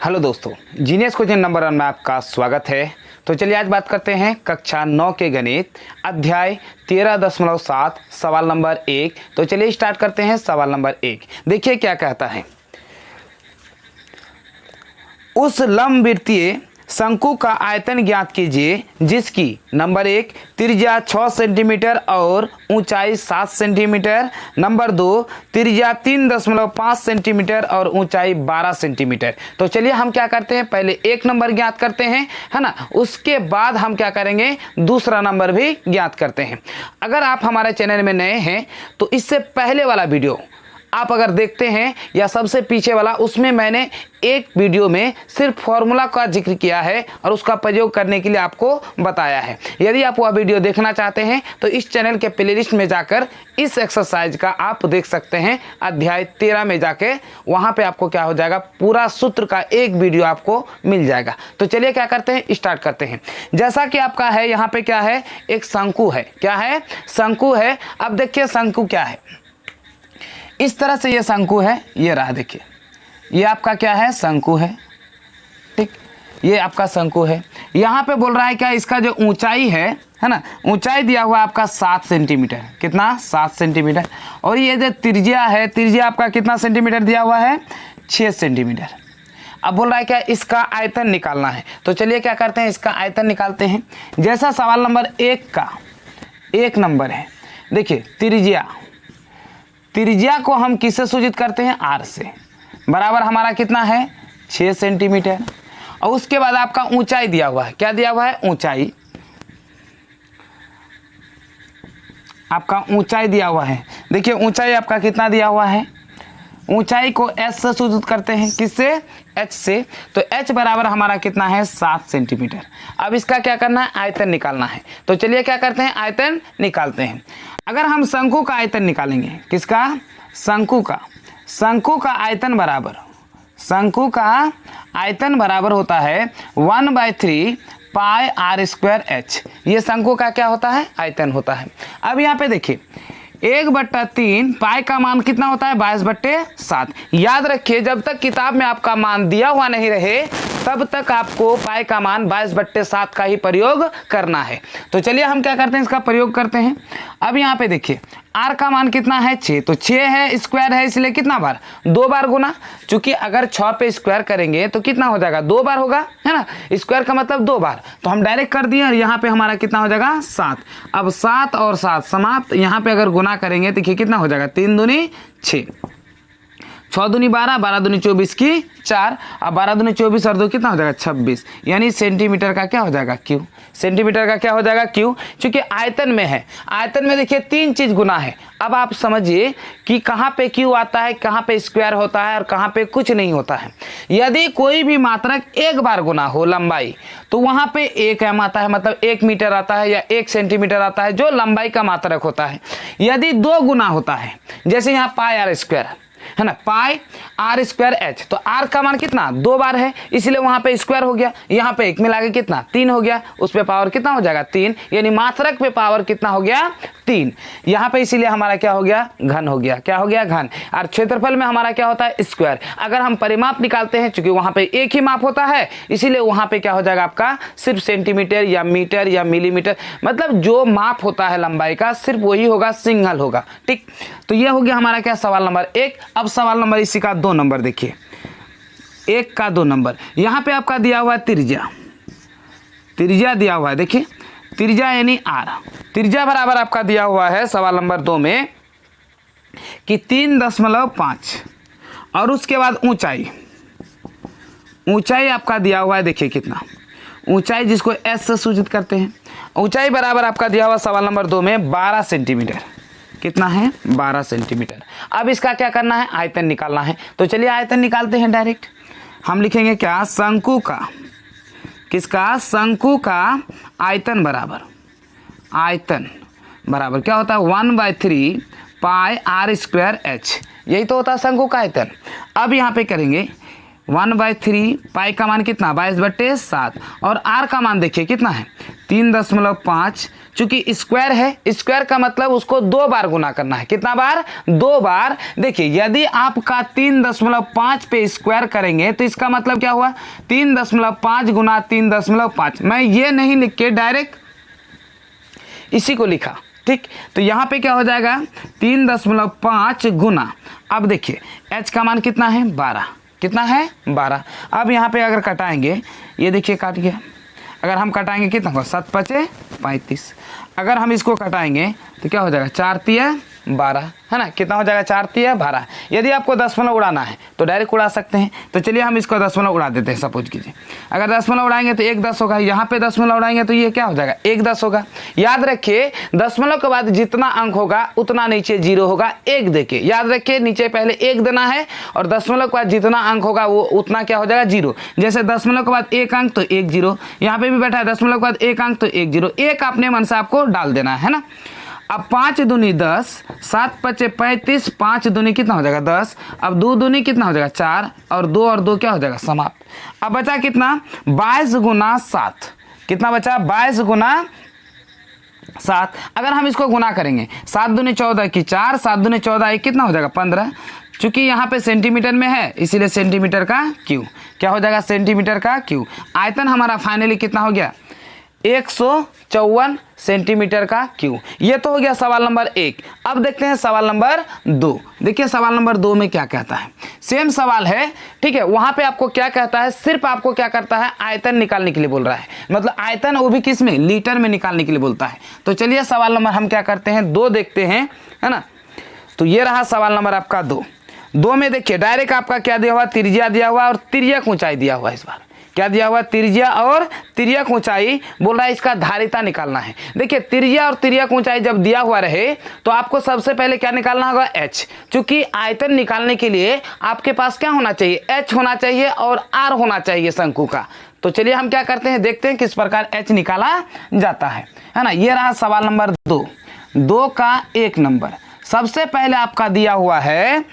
Hello दोस्तों, genius question number 1 में आपका स्वागत है। तो चलिए आज बात करते हैं कक्षा 9 के गणित अध्याय 13.7 सवाल नंबर 1। तो चलिए स्टार्ट करते हैं सवाल नंबर 1। देखिए क्या कहता है। उस लंबवृत्तीय शंकु का आयतन ज्ञात कीजिए जिसकी नंबर 1 त्रिज्या 6 सेंटीमीटर और ऊंचाई 7 सेंटीमीटर, नंबर 2 त्रिज्या 3.5 सेंटीमीटर और ऊंचाई 12 सेंटीमीटर। तो चलिए हम क्या करते हैं, पहले एक नंबर ज्ञात करते हैं, है ना। उसके बाद हम क्या करेंगे, दूसरा नंबर भी ज्ञात करते हैं। अगर आप हमारे चैनल में नए हैं तो इससे पहले वाला वीडियो आप अगर देखते हैं या सबसे पीछे वाला, उसमें मैंने एक वीडियो में सिर्फ फॉर्मूला का जिक्र किया है और उसका प्रयोग करने के लिए आपको बताया है। यदि आप वह वीडियो देखना चाहते हैं तो इस चैनल के प्लेलिस्ट में जाकर इस एक्सरसाइज का आप देख सकते हैं। अध्याय 13 में जाके वहां पे आपको क्या हो जाएगा, पूरा सूत्र का एक वीडियो आपको मिल जाएगा। तो चलिए क्या करते हैं, स्टार्ट करते हैं। जैसा कि आपका है यहाँ पे क्या है, एक शंकु है। क्या है, शंकु है। अब देखिए शंकु क्या है, इस तरह से ये शंकु है, ये रहा। देखिए ये आपका क्या है, शंकु है। ठीक, ये आपका शंकु है। यहाँ पे बोल रहा है क्या, इसका जो ऊंचाई है ना, ऊंचाई दिया हुआ है आपका 7 सेंटीमीटर। कितना, 7 सेंटीमीटर। और ये जो त्रिज्या है, त्रिज्या आपका कितना सेंटीमीटर दिया हुआ है, 6 सेंटीमीटर। अब बोल रहा है क्या, इसका आयतन निकालना है। तो चलिए क्या करते हैं, इसका आयतन निकालते हैं। जैसा सवाल नंबर 1 का एक नंबर है। देखिए त्रिज्या को हम किससे सूचित करते हैं, आर से। बराबर हमारा कितना है, 6 सेंटीमीटर। और उसके बाद आपका ऊंचाई दिया हुआ है। क्या दिया हुआ है, ऊंचाई। आपका ऊंचाई दिया हुआ है। देखिए ऊंचाई आपका कितना दिया हुआ है, ऊंचाई को एच से सूचित करते हैं। किससे, एच से। तो एच बराबर हमारा कितना है, 7 सेंटीमीटर। अब इसका क्या करना है, आयतन निकालना है। तो चलिए क्या करते हैं, आयतन निकालते हैं। अगर हम शंकु का आयतन निकालेंगे, किसका, शंकु का, शंकु का आयतन बराबर, शंकु का आयतन बराबर होता है 1/3 पाई आर स्क्वायर एच। ये शंकु का क्या होता है, आयतन होता है। अब यहाँ पे देखिए 1/3 पाई का मान कितना होता है, 22/7। याद रखिए जब तक किताब में आपका मान दिया हुआ नहीं रहे तब तक आपको पाई का मान 22/7 का ही प्रयोग करना है। तो चलिए हम क्या करते हैं, इसका प्रयोग करते हैं। अब यहाँ पे देखिए आर का मान कितना है, 6। तो 6 है, स्क्वायर है, इसलिए कितना बार, 2 बार गुना। चूंकि अगर 6 पे स्क्वायर करेंगे तो कितना हो जाएगा, 2 बार होगा, है ना। स्क्वायर का मतलब 2 बार। तो हम डायरेक्ट कर दिए और यहाँ पे हमारा कितना हो जाएगा, 7। अब 7 और 7 समाप्त। यहाँ पे अगर गुना करेंगे देखिए कितना हो जाएगा, 3 दूनी 6, 6 दूनी 12, 12 दूनी 24 की 4। अब 12 दूनी 24 और 2 कितना हो जाएगा, 26। यानी सेंटीमीटर का क्या हो जाएगा, क्यू। सेंटीमीटर का क्या हो जाएगा, क्यू। क्योंकि आयतन में है, आयतन में देखिए 3 चीज गुना है। अब आप समझिए कि कहाँ पे क्यू आता है, कहाँ पे स्क्वायर होता है और कहाँ पे कुछ नहीं होता है। यदि कोई भी मात्रक एक बार गुना हो लंबाई, तो वहाँ पे 1 एम आता है, मतलब 1 मीटर आता है या 1 सेंटीमीटर आता है, जो लंबाई का मात्रक होता है। यदि 2 गुना होता है, जैसे यहाँ पाई आर स्क्वायर है ना, पाई आर स्क्वायर एच, तो आर का मान कितना, 2 बार है, इसलिए वहां पे स्क्वायर हो गया। यहाँ पे 1 मिला के कितना, 3 हो गया। उस पे पावर कितना हो जाएगा, 3। यानी मात्रक पे पावर कितना हो गया, 3। यहाँ पे इसीलिए हमारा क्या हो गया, घन हो गया। क्या हो गया, घन। और क्षेत्रफल में हमारा क्या होता है, स्क्वायर। अगर हम परिमाप निकालते हैं, चूंकि वहां पे एक ही माप होता है, इसीलिए वहां पे क्या हो जाएगा आपका, सिर्फ सेंटीमीटर या मीटर या मिलीमीटर, मतलब जो माप होता है लंबाई का सिर्फ वही होगा, सिंगल होगा। ठीक, तो ये हो गया हमारा क्या, सवाल नंबर 1। अब सवाल नंबर इसी का 2 नंबर देखिए, 1 का 2 नंबर। यहां पे आपका दिया हुआ है त्रिज्या, त्रिज्या दिया हुआ है। देखिए त्रिज्या यानी आर, त्रिज्या बराबर आपका दिया हुआ है सवाल नंबर 2 में कि 3.5। और उसके बाद ऊंचाई, ऊंचाई आपका दिया हुआ है, देखिए कितना ऊंचाई, जिसको एस से सूचित करते हैं। ऊंचाई बराबर आपका दिया हुआ सवाल नंबर 2 में 12 सेंटीमीटर। कितना है, 12 सेंटीमीटर। अब इसका क्या करना है, आयतन निकालना है। तो चलिए आयतन निकालते हैं डायरेक्ट। हम लिखेंगे क्या, शंकु का, किसका, शंकु का आयतन बराबर, आयतन बराबर क्या होता है, 1/3 पाई आर स्क्वायर एच। यही तो होता है शंकु का आयतन। अब यहाँ पे करेंगे 1/3 पाई का मान कितना 22/7 और r का मान देखिए कितना है 3.5। चूंकि स्क्वायर है, स्क्वायर का मतलब उसको 2 बार गुना करना है। कितना बार 2 बार। देखिए यदि आपका 3.5 पे स्क्वायर करेंगे तो इसका मतलब क्या हुआ 3.5 गुना 3.5। मैं ये नहीं लिख के डायरेक्ट इसी को लिखा, ठीक। तो यहाँ पे क्या हो जाएगा 3.5 गुना, अब देखिए h का मान कितना है 12, कितना है 12। अब यहाँ पे अगर कटाएंगे, ये देखिए काट गया, अगर हम कटाएंगे कितना होगा 7×5 = 35। अगर हम इसको कटाएंगे तो क्या हो जाएगा 4×3 = 12, है ना। कितना हो जाएगा 4×3 = 12। यदि आपको दशमलव उड़ाना है तो डायरेक्ट उड़ा सकते हैं। तो चलिए हम इसको दशमलव उड़ा देते हैं। सपोज कीजिए अगर दशमलव उड़ाएंगे तो 1 10 होगा, यहाँ पे दशमलव उड़ाएंगे तो ये क्या हो जाएगा 1 10 होगा। याद रखिए दशमलव के बाद जितना अंक होगा उतना नीचे 0 होगा 1 देके। याद रखिए नीचे पहले 1 देना है और दशमलव के बाद जितना अंक होगा वो उतना क्या हो जाएगा 0। जैसे दशमलव के बाद 1 अंक तो 1 0, यहाँ पे भी बैठा है दशमलव के बाद 1 अंक तो 1 0, 1 अपने मन से आपको डाल देना है ना। अब 5 दूनी 10, 7×5 = 35, 5 दूनी कितना हो जाएगा 10, अब 2 दूनी कितना हो जाएगा 4 और 2 और 2 क्या हो जाएगा समाप्त। अब बचा कितना 22 गुना 7, कितना बचा 22 गुना 7। अगर हम इसको गुना करेंगे 7 दूनी 14 की 4, 7 दूनी 14 कितना हो जाएगा 15। चूंकि यहाँ पे सेंटीमीटर में है इसीलिए सेंटीमीटर का क्यू क्या हो जाएगा सेंटीमीटर का क्यू। आयतन हमारा फाइनली कितना हो गया 154 सेंटीमीटर का क्यू। ये तो हो गया सवाल नंबर 1। अब देखते हैं सवाल नंबर 2। देखिए सवाल नंबर 2 में क्या कहता है, सेम सवाल है, ठीक है। वहां पे आपको क्या कहता है, सिर्फ आपको क्या करता है आयतन निकालने के लिए बोल रहा है, मतलब आयतन वो भी किस में लीटर में निकालने के लिए बोलता है। तो चलिए सवाल नंबर हम क्या करते हैं 2 देखते हैं, है ना। तो ये रहा सवाल नंबर आपका 2 में देखिए डायरेक्ट आपका क्या दिया हुआ त्रिज्या दिया हुआ और तिर्यक ऊंचाई दिया हुआ। इस बार क्या दिया हुआ त्रिज्या और तिर्यक ऊंचाई, बोल रहा है इसका धारिता निकालना है। देखिए त्रिज्या और तिर्यक ऊंचाई जब दिया हुआ रहे तो आपको सबसे पहले क्या निकालना होगा h। चूंकि आयतन निकालने के लिए आपके पास क्या होना चाहिए h होना चाहिए और r होना चाहिए शंकु का। तो चलिए हम क्या करते हैं देखते हैं किस प्रकार h निकाला जाता है ना। ये रहा सवाल नंबर 2 का 1 नंबर। सबसे पहले आपका दिया हुआ है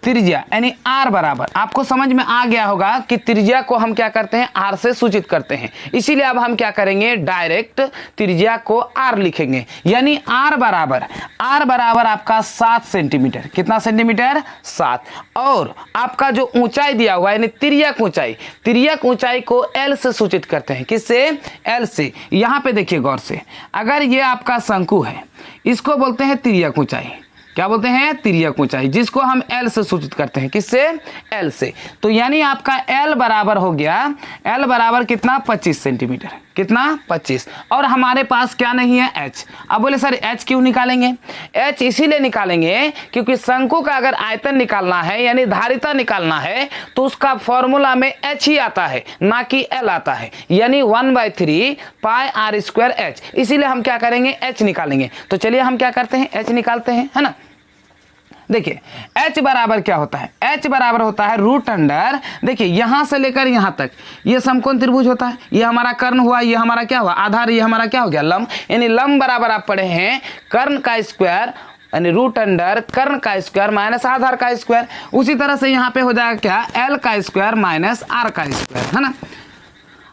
त्रिज्या यानी r बराबर, आपको समझ में आ गया होगा कि त्रिज्या को हम क्या करते हैं r से सूचित करते हैं। इसीलिए अब हम क्या करेंगे डायरेक्ट त्रिज्या को r लिखेंगे, यानी r बराबर आपका 7 सेंटीमीटर। कितना सेंटीमीटर 7। और आपका जो ऊंचाई दिया हुआ है यानी तिर्यक ऊंचाई को l से सूचित करते हैं। किससे l से। यहाँ पे देखिए गौर से, अगर ये आपका शंकु है इसको बोलते हैं तिर्यक ऊंचाई। क्या बोलते हैं तिर्यक ऊंचाई, जिसको हम L से सूचित करते हैं। किससे L से। तो यानी आपका L बराबर हो गया, L बराबर कितना 25 सेंटीमीटर। कितना 25। और हमारे पास क्या नहीं है h। अब बोले सर h क्यों निकालेंगे, h इसीलिए निकालेंगे क्योंकि शंकु का अगर आयतन निकालना है यानी धारिता निकालना है तो उसका फॉर्मूला में h ही आता है ना कि L आता है, यानी 1/3 पाई r² h। इसीलिए हम क्या करेंगे h निकालेंगे। तो चलिए हम क्या करते हैं h निकालते हैं, है ना। देखिए h बराबर क्या होता है, h बराबर होता है √अंडर। देखिए यहां से लेकर यहां तक ये समकोण त्रिभुज होता है, ये हमारा कर्ण हुआ, ये हमारा क्या हुआ आधार, ये हमारा क्या हो गया लंब। यानी लंब बराबर आप पढ़े हैं कर्ण का स्क्वायर यानी √अंडर कर्ण का स्क्वायर माइनस आधार का स्क्वायर। उसी तरह से यहाँ पे हो जाएगा क्या l का स्क्वायर माइनस r का स्क्वायर, है ना।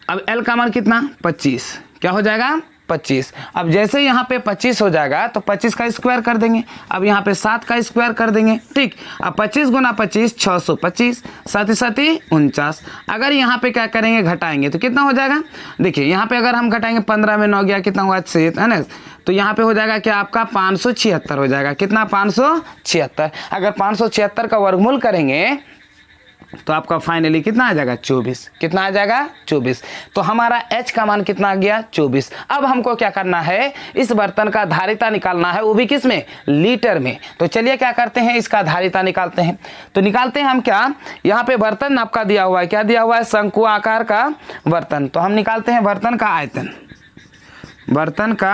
अब l का मान कितना 25, क्या हो जाएगा 25। अब जैसे यहाँ पे 25 हो जाएगा तो 25 का स्क्वायर कर देंगे। अब यहाँ पे 7 का स्क्वायर कर देंगे, ठीक। अब 25 गुना 25 625, 7 7 49। अगर यहाँ पे क्या करेंगे घटाएंगे तो कितना हो जाएगा। देखिए यहाँ पे अगर हम घटाएंगे 15 में 9 गया कितना हुआ 6, है ना। तो यहाँ पे हो जाएगा क्या आपका 576 हो जाएगा। कितना 576। अगर 576 का वर्गमूल करेंगे तो आपका फाइनली कितना आ जाएगा 24। कितना आ जाएगा 24। तो हमारा h का मान कितना आ गया 24। अब हमको क्या करना है इस बर्तन का धारिता निकालना है, वो भी किस में लीटर में। तो चलिए क्या करते हैं इसका धारिता निकालते हैं। तो निकालते हैं हम क्या, यहाँ पे बर्तन आपका दिया हुआ है, क्या दिया हुआ है शंकु आकार का बर्तन। तो हम निकालते हैं बर्तन का आयतन। बर्तन का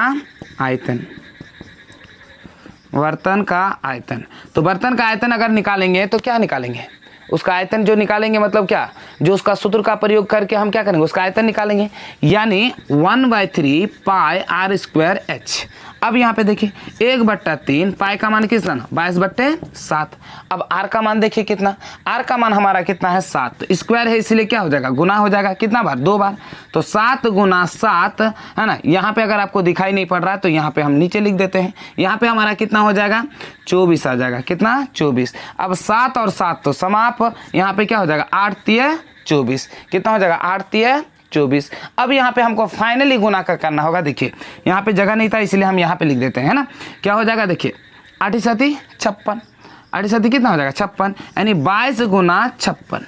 आयतन तो बर्तन का आयतन अगर निकालेंगे तो क्या निकालेंगे, उसका आयतन जो निकालेंगे मतलब क्या, जो उसका सूत्र का प्रयोग करके हम क्या करेंगे उसका आयतन निकालेंगे, यानी 1/3 पाई r² h। अब यहाँ पे देखिए 1/3, पाई का मान कितना 22/7। अब आर का मान देखिए कितना, आर का मान हमारा कितना है 7, तो स्क्वायर है इसलिए क्या हो जाएगा गुना हो जाएगा, कितना बार 2 बार, तो 7 × 7 है ना। यहाँ पे अगर आपको दिखाई नहीं पड़ रहा है तो यहाँ पे हम नीचे लिख देते हैं, यहाँ पे हमारा कितना हो जाएगा 24 आ जाएगा, कितना 24। अब 7 और 7 तो समाप, यहाँ पे क्या हो जाएगा 8 × 24, कितना हो जाएगा 8 × 24। अब यहाँ पे हमको फाइनली गुना करना होगा, देखिए यहाँ पे जगह नहीं था इसलिए हम यहाँ पे लिख देते हैं, है ना। क्या हो जाएगा देखिए 8 × 7 56, 8 × 7 कितना हो जाएगा 56, यानी 22 × 56,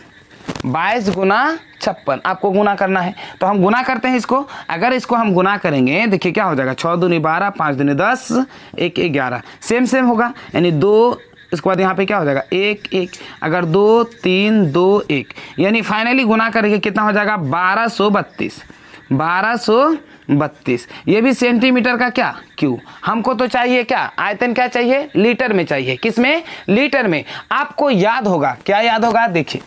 22 × 56 आपको गुना करना है। तो हम गुना करते हैं इसको, अगर इसको हम गुना करेंगे देखिए क्या हो जाएगा 6 दूनी 12, 5 दूनी 10, 1 11, सेम होगा, यानी 2, इसके बाद यहाँ पे क्या हो जाएगा 1 1, अगर 2 3 2 1, यानी फाइनली गुना करके कितना हो जाएगा 1232, 1232। ये भी सेंटीमीटर का क्या क्यू, हमको तो चाहिए क्या आयतन, क्या चाहिए लीटर में चाहिए, किस में लीटर में। आपको याद होगा, क्या याद होगा देखिए,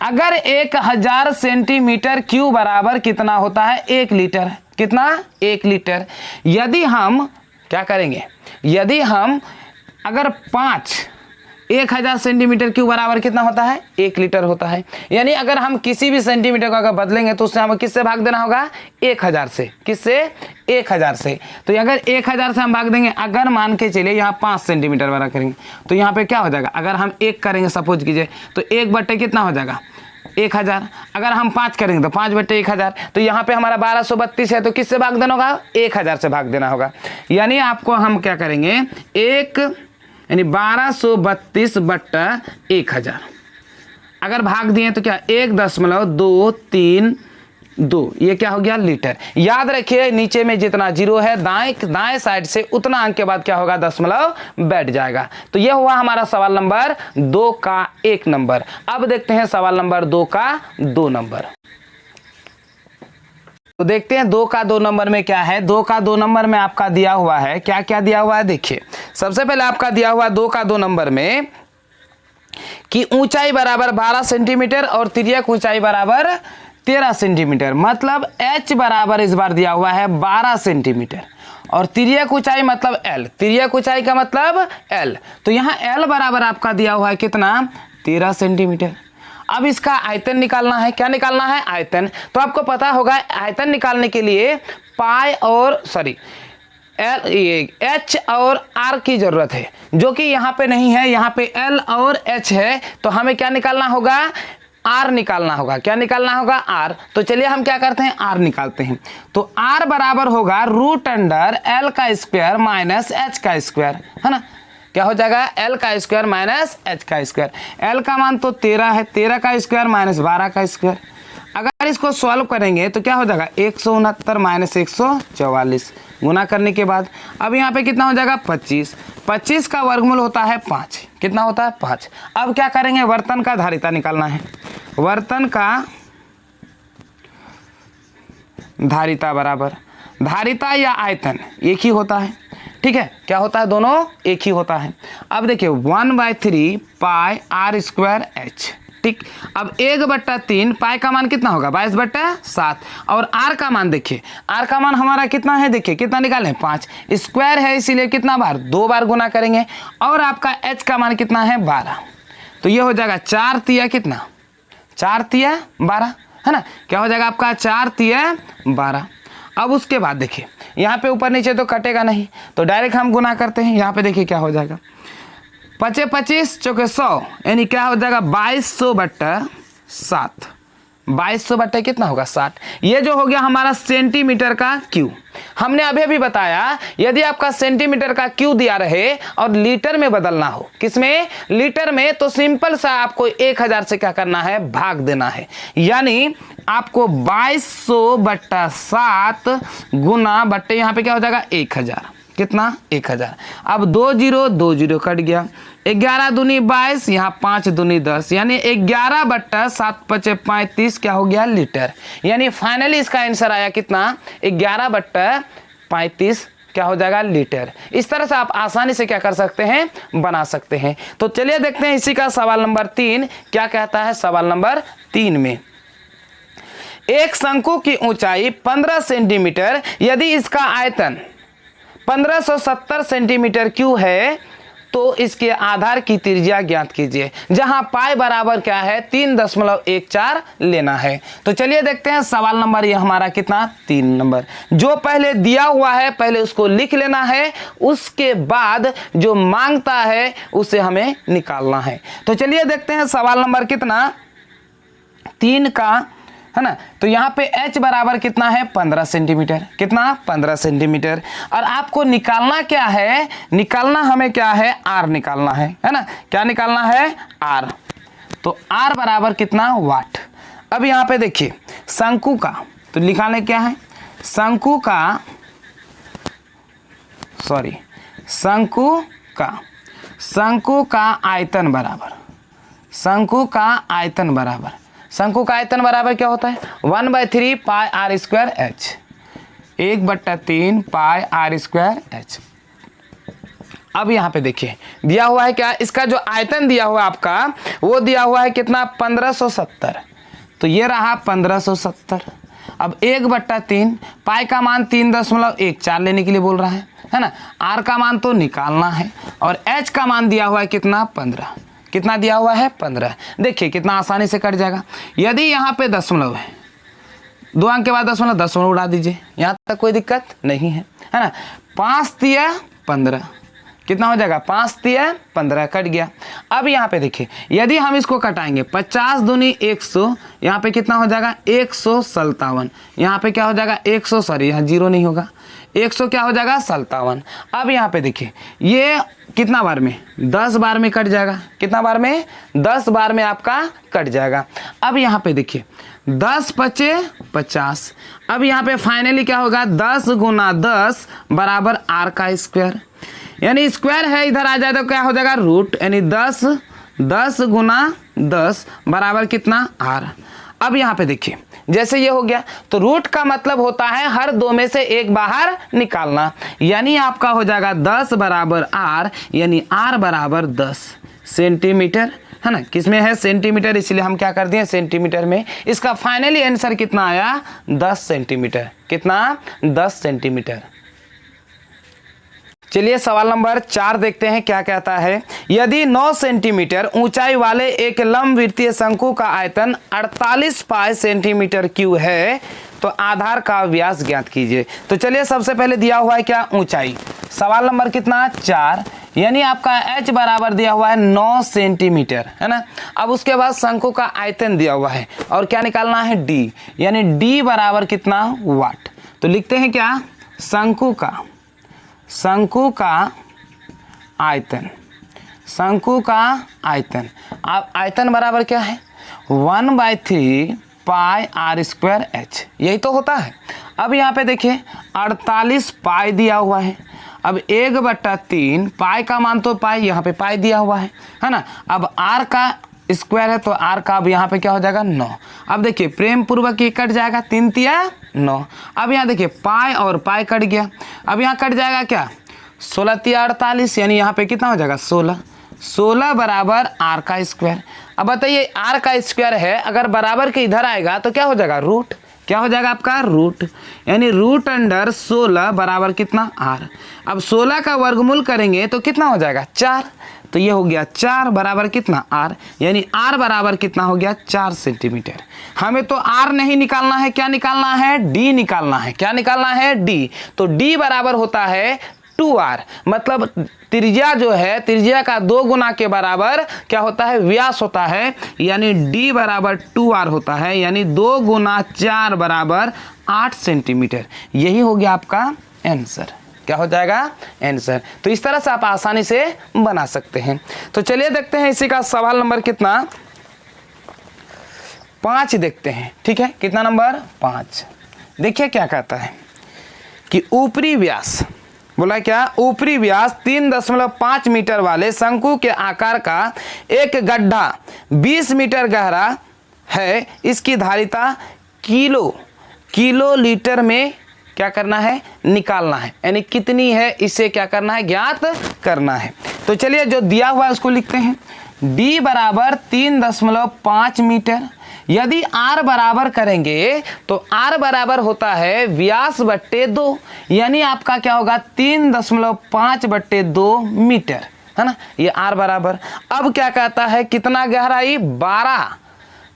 अगर 1000 सेंटीमीटर क्यू बराबर कितना होता है 1 लीटर, कितना 1 लीटर। यदि हम क्या करेंगे, यदि हम अगर 1000 सेंटीमीटर क्यूब बराबर कितना होता है 1 लीटर होता है, यानी अगर हम किसी भी सेंटीमीटर को अगर बदलेंगे तो उससे हमें किससे भाग देना होगा 1000 से, किससे 1000 से। तो अगर 1000 से हम भाग देंगे, अगर मान के चलिए यहाँ 5 सेंटीमीटर बड़ा करेंगे तो यहाँ पे क्या हो जाएगा, अगर हम 1 करेंगे सपोज कीजिए तो 1/, कितना हो जाएगा 1000, अगर हम 5 करेंगे तो 5/1000, तो यहाँ पे हमारा 1232 है, तो किससे भाग देना होगा 1000 से भाग देना होगा। यानी आपको हम क्या करेंगे यानी 1232/1000 अगर भाग दिए तो क्या 1.232, ये क्या हो गया लीटर। याद रखिए नीचे में जितना जीरो है दाएं साइड से उतना अंक के बाद क्या होगा दशमलव बैठ जाएगा। तो ये हुआ हमारा सवाल नंबर 2 का 1 नंबर। अब देखते हैं सवाल नंबर 2 का 2 नंबर। तो देखते हैं 2 का 2 नंबर में क्या है। 2 का 2 नंबर में आपका दिया हुआ है, क्या क्या दिया हुआ है देखिए। सबसे पहले आपका दिया हुआ 2 का 2 नंबर में कि ऊंचाई बराबर 12 सेंटीमीटर और तिर्यक ऊंचाई बराबर 13 सेंटीमीटर। मतलब h बराबर इस बार दिया हुआ है 12 सेंटीमीटर और तिर्यक ऊंचाई मतलब l, तिर्यक ऊंचाई का मतलब l। तो यहाँ l बराबर आपका दिया हुआ है कितना 13 सेंटीमीटर। अब इसका आयतन निकालना है। क्या निकालना है आयतन। तो आपको पता होगा आयतन निकालने के लिए पाई और एच और आर की जरूरत है, जो कि यहाँ पे नहीं है, यहाँ पे एल और एच है। तो हमें क्या निकालना होगा आर निकालना होगा। क्या निकालना होगा आर। तो चलिए हम क्या करते हैं आर निकालते हैं। तो आर बराबर होगा √एल का स्क्वायर माइनस एच का स्क्वायर, है ना। क्या हो जाएगा एल का स्क्वायर माइनस एच का स्क्वायर। एल का मान तो 13 है, 13 का स्क्वायर माइनस 12 का स्क्वायर। अगर इसको सॉल्व करेंगे तो क्या हो जाएगा 169 माइनस 144 गुना करने के बाद अब यहाँ पे कितना हो जाएगा 25। 25 का वर्गमूल होता है 5। कितना होता है 5। अब क्या करेंगे वर्तन का धारिता निकालना है। वर्तन का धारिता बराबर धारिता या आयतन एक ही होता है, ठीक है। क्या होता है दोनों एक ही होता है। अब देखिए 1/3 पाई आर स्क्वायर एच, ठीक। अब 1/3 पाई का मान कितना होगा 22/7 और आर का मान देखिए, आर का मान हमारा कितना है देखिए कितना निकाले 5। स्क्वायर है इसीलिए कितना बार 2 बार गुना करेंगे और आपका एच का मान कितना है 12। तो ये हो जाएगा 4 तिया कितना 4 तिया 12, है ना। क्या हो जाएगा आपका 4 तिया 12। अब उसके बाद देखिए यहाँ पे ऊपर नीचे तो कटेगा नहीं, तो डायरेक्ट हम गुना करते हैं। यहाँ पे देखिए क्या हो जाएगा 25 25 चौके 100 यानी क्या हो जाएगा 2200/7। 2200 कितना होगा 60। ये जो हो गया हमारा सेंटीमीटर का क्यू। हमने अभी बताया यदि आपका सेंटीमीटर का क्यू दिया रहे और लीटर में बदलना हो, किसमें लीटर में, तो सिंपल सा आपको 1000 से क्या करना है भाग देना है। यानी आपको 2200/7 गुना बट्टे यहाँ पे क्या हो जाएगा 1000। कितना 1000। अब 2 0 कट गया। 11 दूनी 22, यहाँ 5 दूनी 10 यानी 11/7 × 35 क्या हो गया लीटर। यानी फाइनली इसका आंसर आया कितना 11/35 क्या हो जाएगा लीटर। इस तरह से आप आसानी से क्या कर सकते हैं बना सकते हैं। तो चलिए देखते हैं इसी का सवाल नंबर 3 क्या कहता है। सवाल नंबर 3 में एक शंकु की ऊंचाई 15 सेंटीमीटर यदि इसका आयतन 1570 सेंटीमीटर क्यों है, तो इसके आधार की त्रिज्या ज्ञात कीजिए, जहां पाई बराबर क्या है 3.14 लेना है। तो चलिए देखते हैं सवाल नंबर ये हमारा कितना 3 नंबर। जो पहले दिया हुआ है पहले उसको लिख लेना है, उसके बाद जो मांगता है उसे हमें निकालना है। तो चलिए देखते हैं सवाल नंबर कितना 3 का, है ना। तो यहाँ पे h बराबर कितना है 15 सेंटीमीटर, कितना 15 सेंटीमीटर। और आपको निकालना क्या है, निकालना हमें क्या है r निकालना है ना। क्या निकालना है r। तो r बराबर कितना वाट। अब यहाँ पे देखिए शंकु का, तो निकालने क्या है शंकु का आयतन बराबर, शंकु का आयतन बराबर क्या होता है 1/3 पाई r स्क्वायर h, 1/3 पाई r स्क्वायर h। अब यहाँ पे देखिए दिया हुआ है क्या, इसका जो आयतन दिया हुआ है आपका वो दिया हुआ है कितना 1570। तो ये रहा 1570। अब 1/3 पाई का मान 3.14 लेने के लिए बोल रहा है ना। r का मान तो निकालना है और h का मान दिया हुआ है कितना 15, कितना दिया हुआ है 15। देखिए कितना आसानी से कट जाएगा। यदि यहाँ पे दशमलव है, 2 अंक के बाद दशमलव उड़ा दीजिए, यहाँ तक कोई दिक्कत नहीं है ना। 5 तिया 15, कितना हो जाएगा 5 तिया 15, कट गया। अब यहाँ पे देखिए यदि हम इसको कटाएंगे 50 दूनी 100, यहाँ पे कितना हो जाएगा 157, यहाँ पे क्या हो जाएगा 100, सॉरी यहाँ 0 नहीं होगा, 100 क्या हो जाएगा 57। अब यहाँ पे देखिए ये कितना बार में 10 बार में कट जाएगा, कितना बार में 10 बार में आपका कट जाएगा। अब यहाँ पे देखिए 10 पचे 50। अब यहाँ पे फाइनली क्या होगा 10 गुना 10 बराबर r का स्क्वायर, यानी स्क्वायर है इधर आ जाए तो क्या हो जाएगा रूट, यानी 10 गुना 10 बराबर कितना r। अब यहाँ पे देखिए जैसे ये हो गया तो रूट का मतलब होता है हर 2 में से एक बाहर निकालना, यानी आपका हो जाएगा 10 बराबर r, यानी r बराबर 10 सेंटीमीटर, है ना। किसमें है सेंटीमीटर, इसलिए हम क्या कर दिए सेंटीमीटर में। इसका फाइनली आंसर कितना आया 10 सेंटीमीटर, कितना 10 सेंटीमीटर। चलिए सवाल नंबर 4 देखते हैं क्या कहता है। यदि 9 सेंटीमीटर ऊंचाई वाले एक लंबवृत्तीय शंकु का आयतन 48 पाई सेंटीमीटर क्यूब है तो आधार का व्यास ज्ञात कीजिए। तो चलिए सबसे पहले दिया हुआ है क्या ऊंचाई, सवाल नंबर कितना 4, यानी आपका h बराबर दिया हुआ है 9 सेंटीमीटर, है ना। अब उसके बाद शंकु का आयतन दिया हुआ है और क्या निकालना है d, यानी d बराबर कितना वाट। तो लिखते हैं क्या शंकु का आयतन, अब आयतन बराबर क्या है 1/3 पाई r स्क्वायर h, यही तो होता है। अब यहाँ पे देखिए 48 पाई दिया हुआ है, अब 1/3 पाई का मान तो पाई, यहाँ पे पाई दिया हुआ है ना। अब r का स्क्वायर है तो r का अब यहाँ पे क्या हो जाएगा 9। अब देखिए प्रेम पूर्वक ये कट जाएगा 3 तिया 9। अब यहाँ देखिए पाई और पाई कट गया, अब यहाँ कट जाएगा क्या 16 तिया 48, यानी यहाँ पे कितना हो जाएगा 16 बराबर r का स्क्वायर। अब बताइए r का स्क्वायर है, अगर बराबर के इधर आएगा तो क्या हो जाएगा रूट, क्या हो जाएगा आपका रूट, यानी रूट अंडर 16 बराबर कितना r। अब 16 का वर्गमूल करेंगे तो कितना हो जाएगा 4, तो ये हो गया 4 बराबर कितना r, यानी r बराबर कितना हो गया 4 सेंटीमीटर। हमें तो r नहीं निकालना है, क्या निकालना है d निकालना है, क्या निकालना है d। तो d बराबर होता है 2r, मतलब त्रिज्या जो है त्रिज्या का 2 गुना के बराबर क्या होता है व्यास होता है, यानी d बराबर 2r होता है, यानी 2 गुना 4 बराबर 8 सेंटीमीटर। यही हो गया आपका आंसर, क्या हो जाएगा आंसर। तो इस तरह से आप आसानी से बना सकते हैं। तो चलिए देखते हैं इसी का सवाल नंबर कितना 5 देखते हैं, ठीक है। कितना नंबर 5, देखिए क्या कहता है कि ऊपरी व्यास, बोला क्या ऊपरी व्यास 3.5 मीटर वाले शंकु के आकार का एक गड्ढा 20 मीटर गहरा है, इसकी धारिता किलो लीटर में क्या करना है निकालना है, यानी कितनी है इसे क्या करना है ज्ञात करना है। तो चलिए जो दिया हुआ है उसको लिखते हैं। d बराबर 3.5 मीटर, यदि r बराबर करेंगे तो r बराबर होता है व्यास बट्टे 2, यानी आपका क्या होगा 3.5/2 मीटर, है ना। ये r बराबर, अब क्या कहता है कितना गहराई,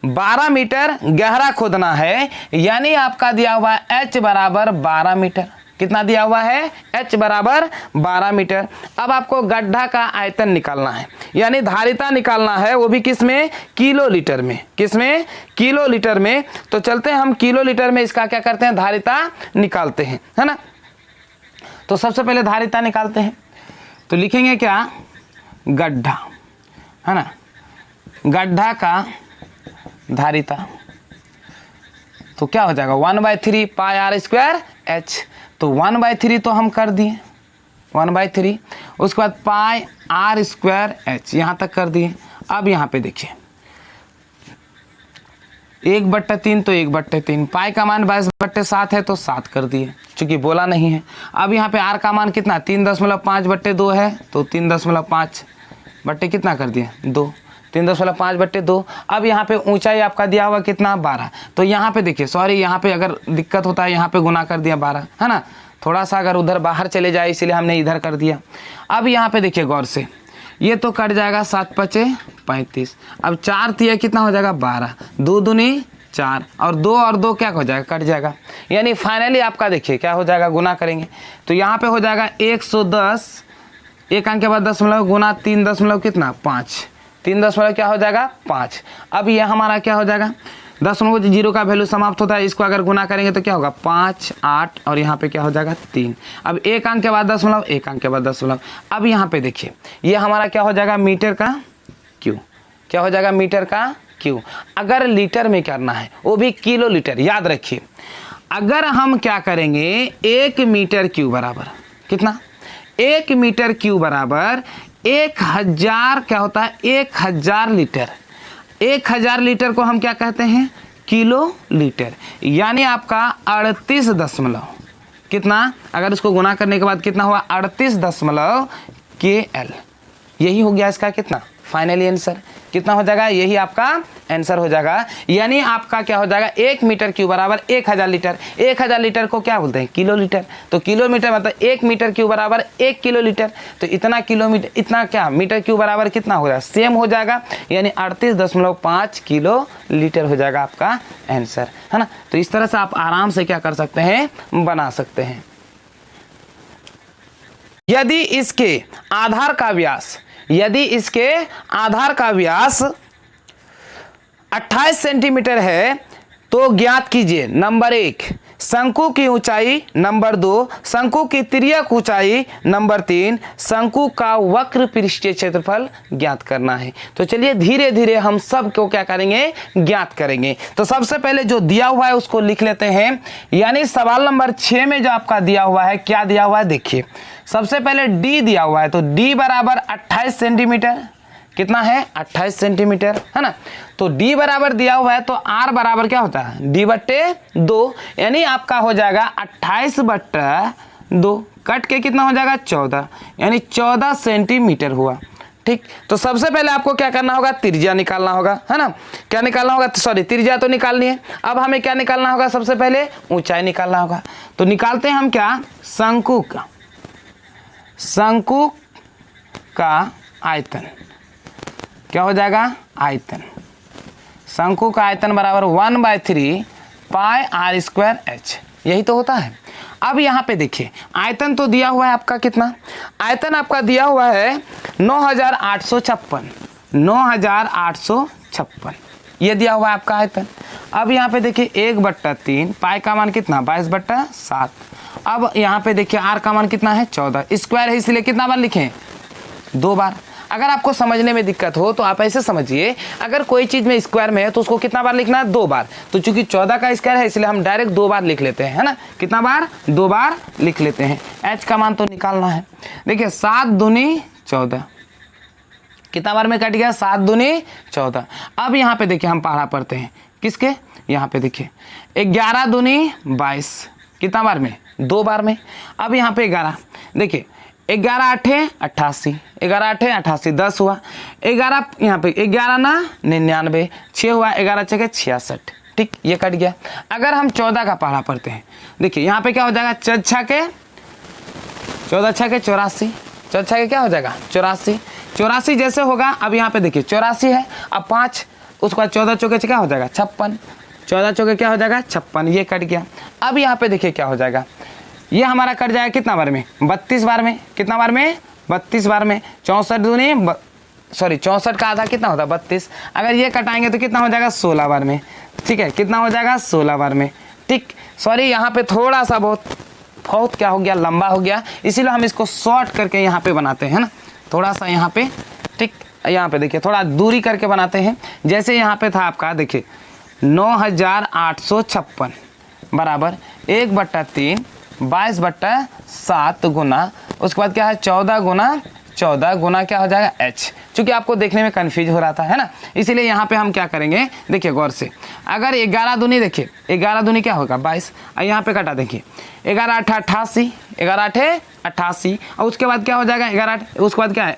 12 मीटर गहरा खोदना है, यानी आपका दिया हुआ है h बराबर 12 मीटर। कितना दिया हुआ है, h बराबर 12 मीटर। अब आपको गड्ढा का आयतन निकालना है, यानी धारिता निकालना है, वो भी किस में, किलोलीटर में। किस में, किलोलीटर में। तो चलते हैं हम किलोलीटर में इसका क्या करते हैं, धारिता निकालते हैं, है ना। तो सबसे पहले धारिता निकालते हैं, तो लिखेंगे क्या, गड्ढा, है ना, गड्ढा का धारिता। तो क्या हो जाएगा 1/3 पाई आर स्क्वायर एच। तो 1/3 तो हम कर दिए, 1/3, उसके बाद पाई आर स्क्वायर एच यहाँ तक कर दिए। अब यहाँ पे देखिए 1/3 तो 1/3, पाई का मान 22/7 है तो 7 कर दिए, चूंकि बोला नहीं है। अब यहाँ पे आर का मान कितना 3.5/2 है, तो 3.5 बट्टे कितना कर दिए 2, 3.5/2। अब यहाँ पे ऊंचाई आपका दिया हुआ कितना 12, तो यहाँ पे देखिए, सॉरी यहाँ पे अगर दिक्कत होता है यहाँ पे गुना कर दिया 12, है ना, थोड़ा सा अगर उधर बाहर चले जाए इसलिए हमने इधर कर दिया। अब यहाँ पे देखिए गौर से, ये तो कट जाएगा 7×5 = 35। अब 4 तिया कितना हो जाएगा 12, 2 दूनी 4, और 2 और 2 क्या हो जाएगा, कट जाएगा। यानी फाइनली आपका देखिए क्या हो जाएगा, गुना करेंगे तो यहाँ पे हो जाएगा 110, एक अंक के बाद दशमलव गुना 3 कितना 5, 3 क्या हो जाएगा 5। अब ये हमारा क्या हो जाएगा, दशमलव 0 का वैल्यू समाप्त होता है, इसको अगर गुना करेंगे तो क्या होगा 5, 8, और यहाँ पे क्या हो जाएगा 3। अब एक अंक के बाद दशमलव, एक अंक के बाद दशमलव। अब यहाँ पे देखिए ये हमारा क्या हो जाएगा, मीटर का क्यू, क्या हो जाएगा मीटर का क्यू। अगर लीटर में करना है वो भी किलो लीटर, याद रखिए। अगर हम क्या करेंगे 1 मीटर क्यू बराबर कितना, 1 मीटर क्यू बराबर 1000 क्या होता है 1000 लीटर। 1000 लीटर को हम क्या कहते हैं, किलो लीटर। यानी आपका 38 दशमलव कितना, अगर इसको गुना करने के बाद कितना हुआ 38 दशमलव KL। यही हो गया इसका कितना फाइनली आंसर, कितना हो जाएगा, यही आपका आंसर हो जाएगा। यानी आपका क्या हो जाएगा 1 मीटर क्यूब बराबर 1000 लीटर। 1000 लीटर को क्या बोलते हैं, किलो लीटर। तो किलोमीटर मतलब 1 मीटर क्यूब बराबर 1 किलो लीटर। तो इतना किलोमीटर, इतना क्या मीटर क्यूब बराबर कितना हो जाएगा, सेम हो जाएगा, यानी 38.5 किलो लीटर हो जाएगा आपका आंसर, है ना। तो इस तरह से आप आराम से क्या कर सकते हैं, बना सकते हैं। यदि इसके आधार का व्यास, यदि इसके आधार का व्यास 28 सेंटीमीटर है तो ज्ञात कीजिए नंबर 1 शंकु की ऊंचाई, नंबर 2 शंकु की तिर्यक ऊंचाई, नंबर 3 शंकु का वक्र पृष्ठीय क्षेत्रफल ज्ञात करना है। तो चलिए धीरे धीरे हम सब को क्या करेंगे, ज्ञात करेंगे। तो सबसे पहले जो दिया हुआ है उसको लिख लेते हैं। यानी सवाल नंबर 6 में जो आपका दिया हुआ है, क्या दिया हुआ है देखिए। सबसे पहले डी दिया हुआ है, तो डी बराबर 28 सेंटीमीटर, कितना है 28 सेंटीमीटर, है ना। तो डी बराबर दिया हुआ है तो आर बराबर क्या होता है, d/2, यानी आपका हो जाएगा 28/2, कट के कितना हो जाएगा 14, यानी 14 सेंटीमीटर हुआ। ठीक, तो सबसे पहले आपको क्या करना होगा, त्रिज्या निकालना होगा, है ना। क्या निकालना होगा, सॉरी त्रिज्या तो निकालनी है। अब हमें क्या निकालना होगा, सबसे पहले ऊंचाई निकालना होगा। तो निकालते हैं हम क्या, शंकु का, शंकु का आयतन, क्या हो जाएगा आयतन। शंकु का आयतन बराबर 1/3 पाई आर स्क्वायर एच, यही तो होता है। अब यहाँ पे देखिए आयतन तो दिया हुआ है आपका, कितना आयतन आपका दिया हुआ है 9856, 9856 ये दिया हुआ है आपका आयतन। अब यहाँ पे देखिए 1/3 पाई का मान कितना 22/7। अब यहाँ पे देखिए आर का मान कितना है 14, स्क्वायर है इसलिए कितना बार लिखें, 2 बार। अगर आपको समझने में दिक्कत हो तो आप ऐसे समझिए, अगर कोई चीज़ में स्क्वायर में है तो उसको कितना बार लिखना है, 2 बार। तो चूंकि 14 का स्क्वायर है इसलिए हम डायरेक्ट 2 बार लिख लेते हैं, है ना। कितना बार, 2 बार लिख लेते हैं। एच का मान तो निकालना है। देखिए 7 दूनी 14, कितना बार में कट गया, 7 दूनी 14। अब यहाँ पे देखिए हम पढ़ा पढ़ते हैं किसके, यहाँ पे देखिए 11 दूनी 22, कितना बार में, 2 बार में। अब यहाँ पे 11, देखिए 11 आठे 88, 11 आठे 88, 10 हुआ। 11 यहाँ पे 11 ना 99, 6 हुआ, 11 छः 66। ठीक, ये कट गया। अगर हम 14 का पहाड़ा पढ़ते हैं, देखिए यहाँ पे क्या हो जाएगा, 14 छः के 84, 14 छः के क्या हो जाएगा 84, 84 जैसे होगा। अब यहाँ पे देखिए 84 है, अब 5, उसके बाद 14 चौके क्या हो जाएगा 56, 14 चौके क्या हो जाएगा 56, ये कट गया। अब यहाँ पे देखिए क्या हो जाएगा, ये हमारा कट जाएगा कितना बार में, 32 बार में। कितना बार में, 32 बार में। 64 का आधा कितना होता है 32। अगर ये कटाएंगे तो कितना हो जाएगा 16 बार में। ठीक है, कितना हो जाएगा 16 बार में। ठीक, सॉरी यहाँ पे थोड़ा सा बहुत क्या हो गया, लंबा हो गया, इसीलिए हम इसको शॉर्ट करके यहाँ पे बनाते हैं ना, थोड़ा सा यहाँ पे। ठीक, यहाँ पे देखिए थोड़ा दूरी करके बनाते हैं। जैसे यहाँ पे था आपका, देखिए 9856 बराबर 1/3 22/7 गुना, उसके बाद क्या है 14 गुना क्या हो जाएगा h। चूंकि आपको देखने में कंफ्यूज हो रहा था, है ना, इसीलिए यहाँ पे हम क्या करेंगे, देखिए गौर से। अगर 11 दूनी, देखिए 11 दूनी क्या होगा 22, और यहाँ पे कटा देखिए 11 8 88, 11 8 88, और उसके बाद क्या हो जाएगा 11 8, उसके बाद क्या है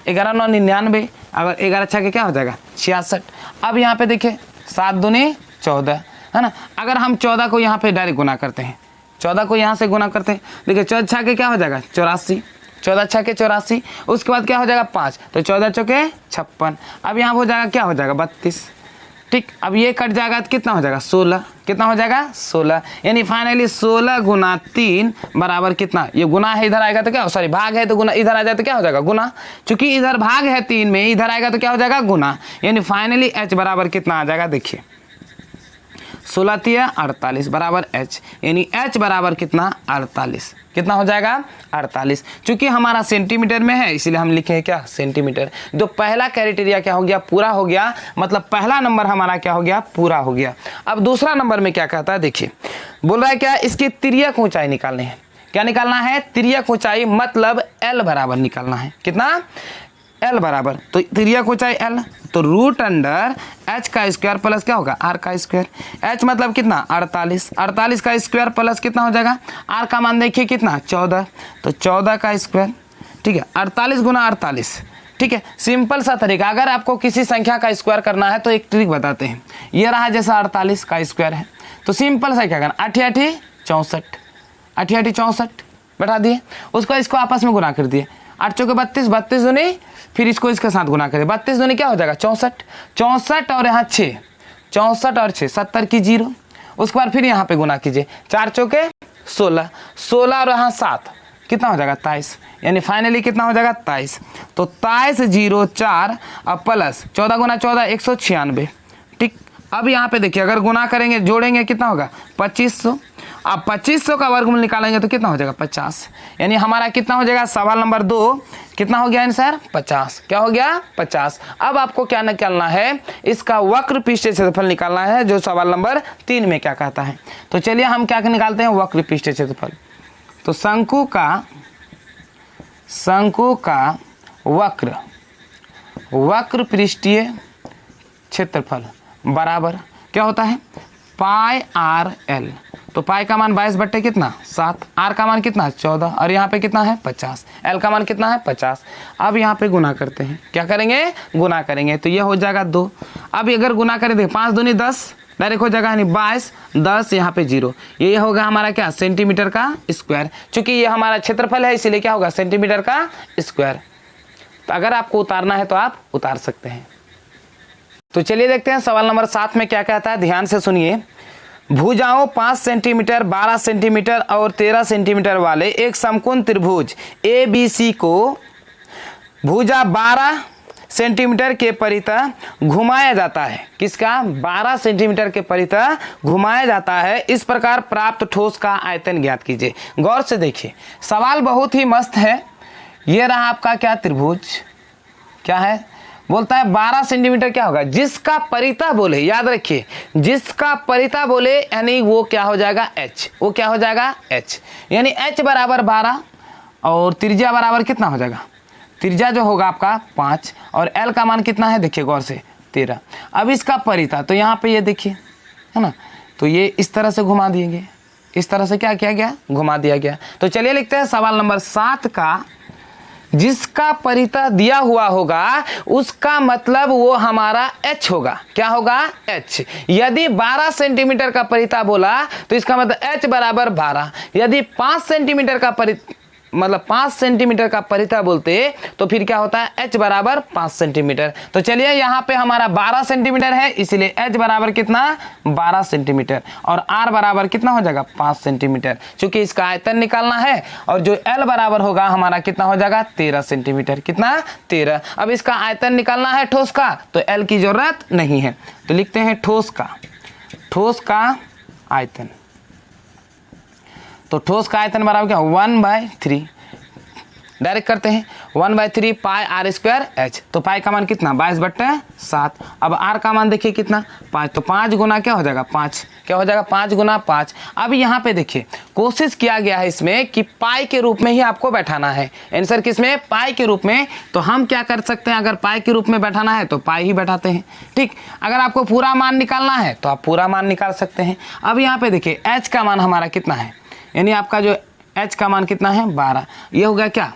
11 9 99, अगर 11 छः के क्या हो जाएगा 66। अब यहाँ पे देखिए 7 दूनी 14, है ना। अगर हम 14 को यहाँ पे डायरेक्ट गुना करते हैं, 14 को यहाँ से गुना करते हैं, देखिए 14 छः के क्या हो जाएगा 84, 14 छः के 84, उसके बाद क्या हो जाएगा 5, तो 14 चौके 56। अब यहाँ हो जाएगा क्या हो जाएगा 32। ठीक, अब ये कट जाएगा तो कितना हो जाएगा 16, कितना हो जाएगा 16, यानी फाइनली 16 गुना 3 बराबर कितना, ये गुना है इधर आएगा तो क्या, सॉरी भाग है तो गुना, इधर आ जाए तो क्या हो जाएगा गुना। चूंकि इधर भाग है 3 में, इधर आएगा तो क्या हो जाएगा गुना, यानी फाइनली h बराबर कितना आ जाएगा, देखिए 16 3 48 बराबर h, यानी h बराबर कितना 48, कितना हो जाएगा 48। चूंकि हमारा सेंटीमीटर में है इसीलिए हम लिखे हैं क्या सेंटीमीटर। जो पहला क्राइटेरिया क्या हो गया, पूरा हो गया, मतलब पहला नंबर हमारा क्या हो गया, पूरा हो गया। अब दूसरा नंबर में क्या कहता है, देखिए बोल रहा है क्या, इसकी तिर्यक ऊंचाई निकालनी है। क्या निकालना है, तिर्यक ऊंचाई, मतलब l बराबर निकालना है। कितना, l बराबर, तो तिर्यक ऊंचाई l, तो रूट अंडर h का स्क्वायर प्लस क्या होगा r का स्क्वायर। h मतलब कितना 48, 48 का स्क्वायर प्लस कितना हो जाएगा, r का मान देखिए कितना 14, तो 14 का स्क्वायर। ठीक है, 48 गुना 48। ठीक है, सिंपल सा तरीका। अगर आपको किसी संख्या का स्क्वायर करना है तो एक ट्रिक बताते हैं। ये रहा जैसा 48 का स्क्वायर है, तो सिंपल सा क्या करना, 8 8 64, 8 8 64 बैठा दिए, उसको इसको आपस में गुना कर दिए, 8 चौके 32, 32 दूनी, फिर इसको इसके साथ गुना करें, 32 दूनी क्या हो जाएगा 64, 64 और यहाँ 6, 64 और 6 70 की 0, उसके बाद फिर यहाँ पे गुना कीजिए, 4 चौके 16, 16 और यहाँ 7 कितना हो जाएगा 23, यानी फाइनली कितना हो जाएगा 23। तो 23 0 4 अब प्लस 14 गुना 14 196। ठीक, अब यहाँ पे देखिए अगर गुना करेंगे जोड़ेंगे कितना होगा 2500। अब 2500 का वर्गमूल निकालेंगे तो कितना हो जाएगा 50, यानी हमारा कितना हो जाएगा, सवाल नंबर 2 कितना हो गया आंसर 50। क्या हो गया 50। अब आपको क्या निकालना है, इसका वक्र पृष्ठीय क्षेत्रफल निकालना है, जो सवाल नंबर 3 में क्या कहता है। तो चलिए हम क्या निकालते हैं, वक्र पृष्ठीय क्षेत्रफल। तो शंकु का वक्र पृष्ठीय क्षेत्रफल बराबर क्या होता है, पाई आर एल। तो पाई का मान 22 बट्टे कितना 7, आर का मान कितना 14, और यहाँ पे कितना है 50, एल का मान कितना है 50। अब यहाँ पे गुना करते हैं, क्या करेंगे गुना करेंगे, तो ये हो जाएगा 2। अब अगर गुना करें देखिए 5 दूनी 10 डायरेक्ट हो जाएगा, यानी 22 10 यहाँ पे 0, ये होगा हमारा क्या सेंटीमीटर का स्क्वायर। चूंकि ये हमारा क्षेत्रफल है इसीलिए क्या होगा सेंटीमीटर का स्क्वायर। तो अगर आपको उतारना है तो आप उतार सकते हैं। तो चलिए देखते हैं सवाल नंबर 7 में क्या कहता है, ध्यान से सुनिए। भुजाओं 5 सेंटीमीटर 12 सेंटीमीटर और 13 सेंटीमीटर वाले एक समकोण त्रिभुज ABC को भुजा 12 सेंटीमीटर के परितः घुमाया जाता है। किसका 12 सेंटीमीटर के परितः घुमाया जाता है। इस प्रकार प्राप्त ठोस का आयतन ज्ञात कीजिए। गौर से देखिए, सवाल बहुत ही मस्त है। ये रहा आपका क्या त्रिभुज, क्या है बोलता है 12 सेंटीमीटर क्या होगा, जिसका परितः बोले, याद रखिए जिसका परितः बोले यानी वो क्या हो जाएगा h, वो क्या हो जाएगा h, यानी h बराबर 12 और त्रिज्या बराबर कितना हो जाएगा, त्रिज्या जो होगा आपका 5 और l का मान कितना है देखिए गौर से 13। अब इसका परितः तो यहाँ पे ये देखिए है ना, तो ये इस तरह से घुमा दिए गए, इस तरह से क्या किया गया घुमा दिया गया। तो चलिए लिखते हैं सवाल नंबर 7 का जिसका परितः दिया हुआ होगा उसका मतलब वो हमारा h होगा। क्या होगा? h। यदि 12 सेंटीमीटर का परितः बोला तो इसका मतलब h बराबर 12। यदि 5 सेंटीमीटर का 5 सेंटीमीटर का परितः बोलते तो फिर क्या होता है? h बराबर 5 सेंटीमीटर। तो चलिए यहाँ पे हमारा 12 सेंटीमीटर है, इसलिए h बराबर कितना? 12 सेंटीमीटर। और r बराबर कितना हो जाएगा? 5 सेंटीमीटर। चूंकि इसका आयतन निकालना है और जो l बराबर होगा हमारा कितना हो जाएगा? 13 सेंटीमीटर। कितना? 13। अब इसका आयतन निकालना है ठोस का, तो l की जरूरत नहीं है, तो लिखते हैं ठोस का आयतन। तो ठोस का आयतन बराबर क्या? 1/3। डायरेक्ट करते हैं 1/3 पाई आर स्क्वायर एच। तो पाई का मान कितना? 22/7। अब आर का मान देखिए कितना? 5। तो 5 गुना क्या हो जाएगा? 5। क्या हो जाएगा? 5 गुना 5। अब यहाँ पे देखिए कोशिश किया गया है इसमें कि पाई के रूप में ही आपको बैठाना है। आंसर किसमें? पाई के रूप में। तो हम क्या कर सकते हैं? अगर पाई के रूप में बैठाना है तो पाई ही बैठाते हैं। ठीक, अगर आपको पूरा मान निकालना है तो आप पूरा मान निकाल सकते हैं। अब यहाँ पे देखिए एच का मान हमारा कितना है, यानी आपका जो h का मान कितना है? 12। ये हो गया क्या?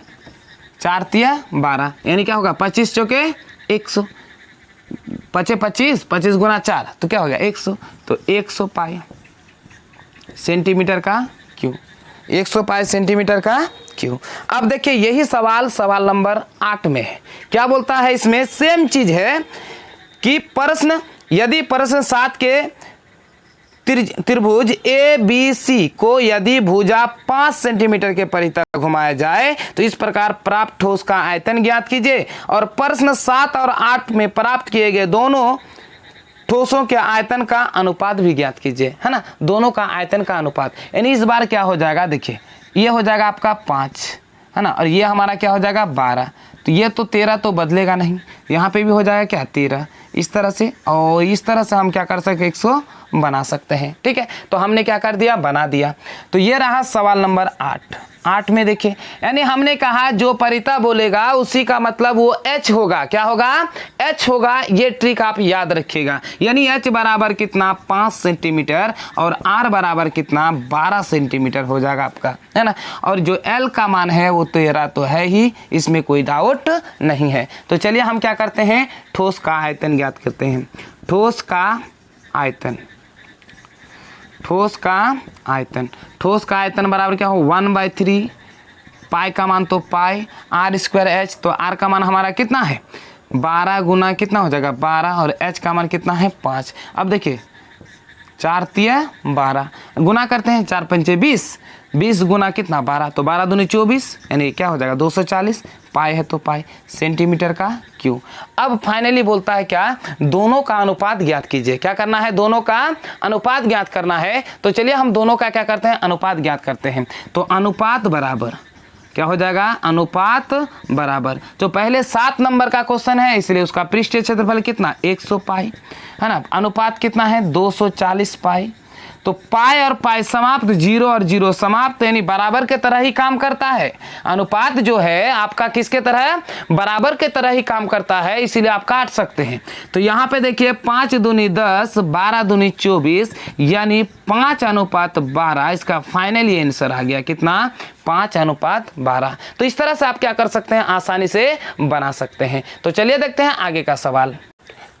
4 तिया 12, यानी क्या होगा? 25 चौके 100, 25 25 गुना 4 तो क्या हो गया? 100। तो 100 पाई सेंटीमीटर का क्यूब, 100 पाई सेंटीमीटर का क्यूब। अब देखिए यही सवाल नंबर 8 में है। क्या बोलता है इसमें? सेम चीज है कि प्रश्न, यदि प्रश्न 7 के त्रिभुज ABC को यदि भुजा 5 सेंटीमीटर के परितः घुमाया जाए तो इस प्रकार प्राप्त ठोस का आयतन ज्ञात कीजिए। और प्रश्न 7 और 8 में प्राप्त किए गए दोनों ठोसों के आयतन का अनुपात भी ज्ञात कीजिए, है ना? दोनों का आयतन का अनुपात, यानी इस बार क्या हो जाएगा? देखिए ये हो जाएगा आपका 5, है ना, और ये हमारा क्या हो जाएगा? 12। तो ये तो 13 तो बदलेगा नहीं, यहाँ पे भी हो जाएगा क्या? 13। इस तरह से और इस तरह से हम क्या कर सकते हैं? 100 बना सकते हैं। ठीक है, तो हमने क्या कर दिया? बना दिया। तो ये रहा सवाल नंबर 8 में देखिए, यानी हमने कहा जो परितः बोलेगा उसी का मतलब वो h होगा। क्या होगा? h होगा। ये ट्रिक आप याद रखिएगा, यानी h बराबर कितना? 5 सेंटीमीटर और r बराबर कितना? 12 सेंटीमीटर हो जाएगा आपका, है ना। और जो l का मान है वो 13 तो है ही, इसमें कोई डाउट नहीं है। तो चलिए हम क्या करते हैं? ठोस का आयतन ज्ञात करते हैं। ठोस का आयतन ठोस का आयतन बराबर क्या हो? 1/3 पाई का मान तो पाई आर स्क्वायर एच। तो आर का मान हमारा कितना है? 12 गुना कितना हो जाएगा? 12। और एच का मान कितना है? 5। अब देखिए 4 तिया 12 गुना करते हैं, 4 पंचे 20, 20 गुना कितना? 12। तो 12 दूनी 24, यानी क्या हो जाएगा? 240। पाई है तो पाई सेंटीमीटर का क्यूब। अब फाइनली बोलता है क्या? दोनों का अनुपात ज्ञात कीजिए। क्या करना है? दोनों का अनुपात ज्ञात करना है। तो चलिए हम दोनों का क्या करते हैं? अनुपात ज्ञात करते हैं। तो अनुपात बराबर क्या हो जाएगा? अनुपात बराबर, जो पहले 7 नंबर का क्वेश्चन है इसलिए उसका पृष्ठीय क्षेत्रफल कितना? 100 पाई, है ना। अनुपात कितना है? 240 पाई। तो पाई और पाई समाप्त, 0 और 0 समाप्त, यानी बराबर के तरह ही काम करता है। अनुपात जो है आपका किसके तरह? बराबर के तरह ही काम करता है, इसीलिए आप काट सकते हैं। तो यहाँ पे देखिए 5 दूनी 10, 12 दूनी 24, यानी 5:12। इसका फाइनली आंसर आ गया कितना? 5:12। तो इस तरह से आप क्या कर सकते हैं? आसानी से बना सकते हैं। तो चलिए देखते हैं आगे का सवाल।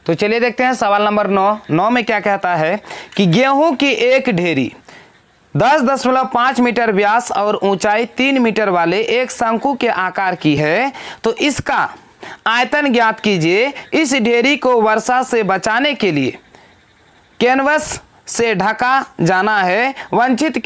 तो चलिए देखते हैं सवाल नंबर 9 में क्या कहता है कि गेहूं की एक ढेरी 10.5 मीटर व्यास और ऊंचाई 3 मीटर वाले एक शंकु के आकार की है, तो इसका आयतन ज्ञात कीजिए। इस ढेरी को वर्षा से बचाने के लिए कैनवस से ढका जाना है। वांछित